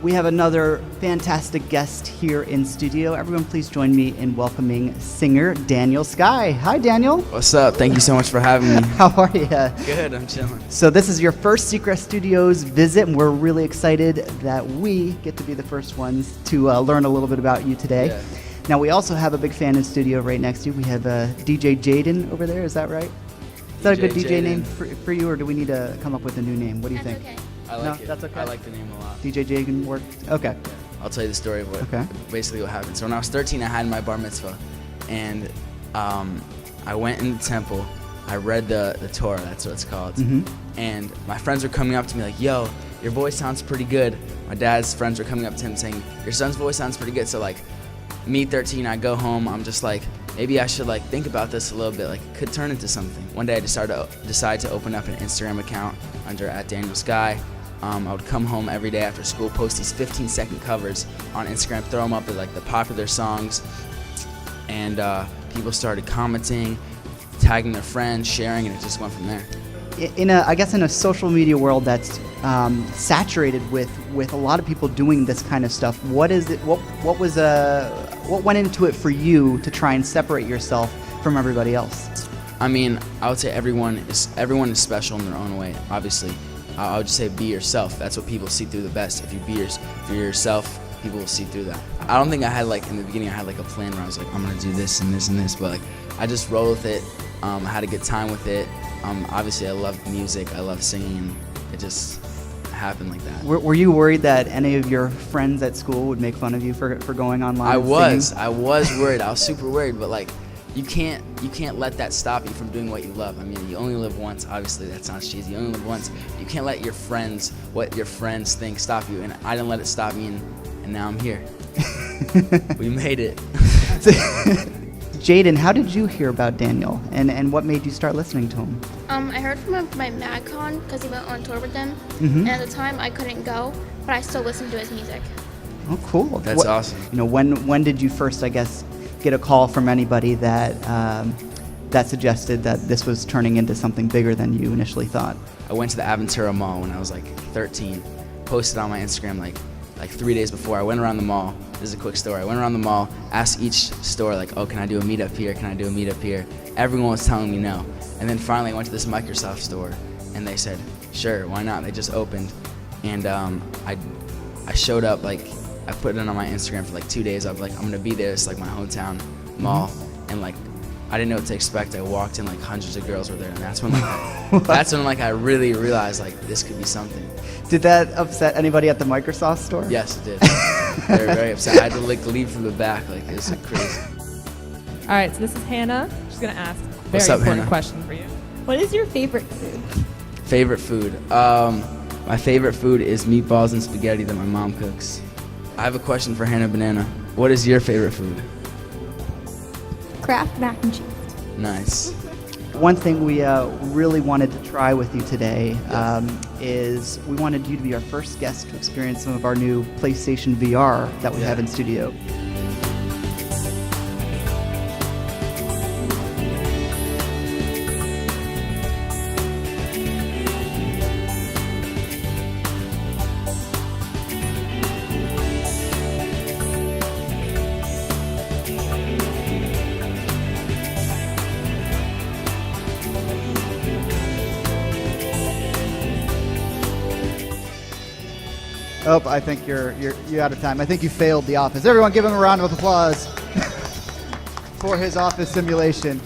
We have another fantastic guest here in studio. Everyone please join me in welcoming singer Daniel Skye. Hi, Daniel. What's up? Thank you so much for having me. How are you? Good, I'm chilling. So this is your first Seacrest Studios visit, and we're really excited that we get to be the first ones to learn a little bit about you today. Yeah. Now, we also have a big fan in studio right next to you. We have DJ Jaden over there. Is that right? Is that a good DJ name for you, or do we need to come up with a new name? What do you think? Okay. I like No, it. that's okay. I like the name a lot. DJ Jaden worked? Okay. I'll tell you the story of basically what happened. So when I was 13, I had my bar mitzvah, and I went in the temple. I read the Torah, that's what it's called. Mm-hmm. And my friends were coming up to me like, yo, your voice sounds pretty good. My dad's friends were coming up to him saying, your son's voice sounds pretty good. So like, me 13, I go home, I'm just like, maybe I should like think about this a little bit, like it could turn into something. One day I decided to open up an Instagram account under @DanielSkye. I would come home every day after school, post these 15-second covers on Instagram, throw them up with like the popular songs, and people started commenting, tagging their friends, sharing, and it just went from there. I guess in a social media world that's saturated with a lot of people doing this kind of stuff, what is it? What went into it for you to try and separate yourself from everybody else? I mean, I would say everyone is special in their own way. Obviously, I would just say be yourself. That's what people see through the best. If you're yourself, people will see through that. I don't think I had like in the beginning I had like a plan where I was like, I'm gonna do this and this and this, but like I just rolled with it. I had a good time with it. Obviously, I love music. I love singing. And it just happened like that. Were you worried that any of your friends at school would make fun of you for going online? I was worried. I was super worried, but like, you can't let that stop you from doing what you love. I mean, you only live once. Obviously, that sounds cheesy. You only live once. You can't let what your friends think stop you. And I didn't let it stop me, and now I'm here. We made it. Jaden, how did you hear about Daniel, and what made you start listening to him? I heard from my MagCon because he went on tour with them, Mm-hmm. and at the time I couldn't go, but I still listened to his music. Oh, cool. That's awesome. You know, when did you first, I guess, get a call from anybody that suggested that this was turning into something bigger than you initially thought? I went to the Aventura Mall when I was like 13. Posted on my Instagram like 3 days before. I went around the mall. This is a quick story. I went around the mall, asked each store like, oh, can I do a meetup here? Can I do a meetup here? Everyone was telling me no. And then finally I went to this Microsoft store, and they said, sure, why not? They just opened, and I showed up, like I put it on my Instagram for like 2 days. I was like, I'm gonna be there. It's like my hometown mall, and like I didn't know what to expect. I walked in, like hundreds of girls were there, and that's when like I really realized like this could be something. Did that upset anybody at the Microsoft store? Yes, it did. They were very upset. I had to like leave from the back. Like it was like, crazy. All right, so this is Hannah. She's gonna ask a very What's up, important Hannah? question for you. What is your favorite food? Favorite food. My favorite food is meatballs and spaghetti that my mom cooks. I have a question for Hannah Banana. What is your favorite food? Kraft mac and cheese. Nice. One thing we really wanted to try with you today is we wanted you to be our first guest to experience some of our new PlayStation VR that we have in studio. Oh, I think you're out of time. I think you failed the office. Everyone give him a round of applause for his office simulation.